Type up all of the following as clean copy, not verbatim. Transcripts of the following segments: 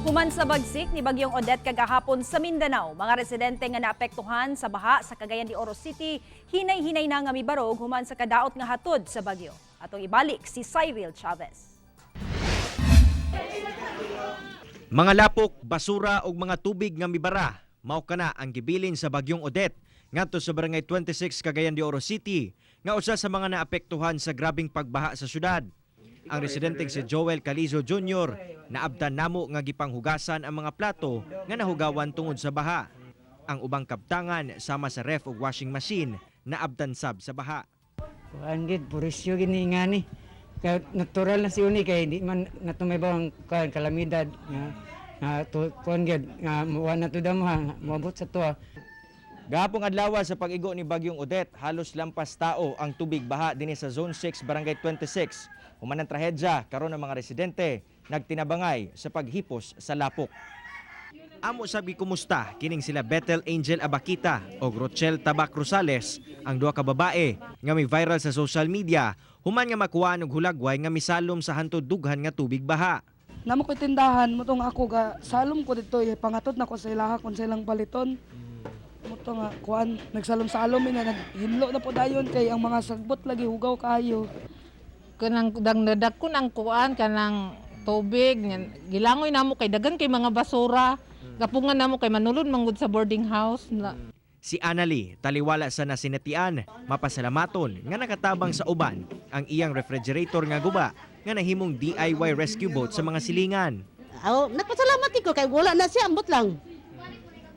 Human sa bagsik ni Bagyong Odette kagahapon sa Mindanao, mga residente nga naapektuhan sa baha sa Cagayan de Oro City, hinay-hinay na nga mibarog human sa kadaot nga hatod sa bagyo. Atong ibalik si Cyril Chavez. Mga lapok, basura ug mga tubig nga mibara, mao kana ang gibilin sa Bagyong Odette ngadto sa Barangay 26 Cagayan de Oro City, nga usa sa mga naapektuhan sa grabing pagbaha sa syudad. Ang residenteng si Joel Calizo Jr. naabtan namo nga gipanghugasan ang mga plato nga nahugawan tungod sa baha. Ang ubang kabtangan sama sa ref ug washing machine naabtan sab sa baha. Kuan gid purisyo gini nga ni. Kaya natural na si uni kay di man natumaybaw ang kalamidad nga kuan gid nga muwa na to damo moabot sa tuwa. Gahapong adlaw sa pag-igo ni Bagyong Odette, halos lampas tao ang tubig baha dinhi sa Zone 6 Barangay 26. Human ang trahedya karon ang mga residente nagtinabangay sa paghipos sa lapok. Amo sabi kumusta kining sila Bethel Angel Abakita o Rochelle Tabac Rosales, ang duha ka babae nga may viral sa social media human nga makuha og hulagway nga misalom sa hantod dughan nga tubig baha. Namo ko'y tindahan, mutong ako ga salom ko dito, pangatod na ko sa ilaha kung silang baliton. Muto nga, kuan, nagsalom-salom na, naghinlo na po dayon kay ang mga sagbot lagi hugaw kayo. Kanang dangdadak ko ng kuan, kanang tubig, gilangoy namo kay dagan kay mga basura, gapungan namo kay manulod manggod sa boarding house. Si Annalie, taliwala sa nasinatian, mapasalamaton nga nakatabang sa uban ang iyang refrigerator nga guba nga nahimong DIY rescue boat sa mga silingan. Nagpasalamat ko kay wala na siya, ambot lang.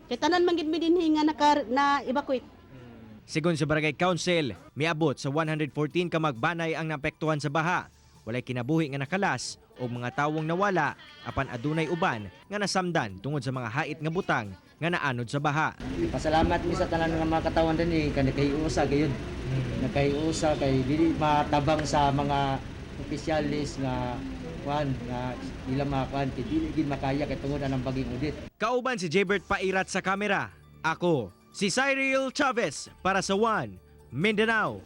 Kay tanan man gid mi dinhi nga na-evacuate. Sigon sa Barangay Council, miabot sa 114 ka magbanay ang naapektuhan sa baha. Walay kinabuhi nga nakalas o mga tawong nawala apan adunay uban nga nasamdan tungod sa mga hait nga butang nga naanod sa baha. Pasalamat mi sa tanan nga mga katawan dinhi kay nakayusa gayud. Nakayusa kay dili matabang sa mga opisyalis nga kuan nga ila makuan kay dili gid makaya kay tungod ang Bagyong Odette. Kauban si Jaybert Pairat sa kamera. Ako, si Cyril Chavez para sa One Mindanao.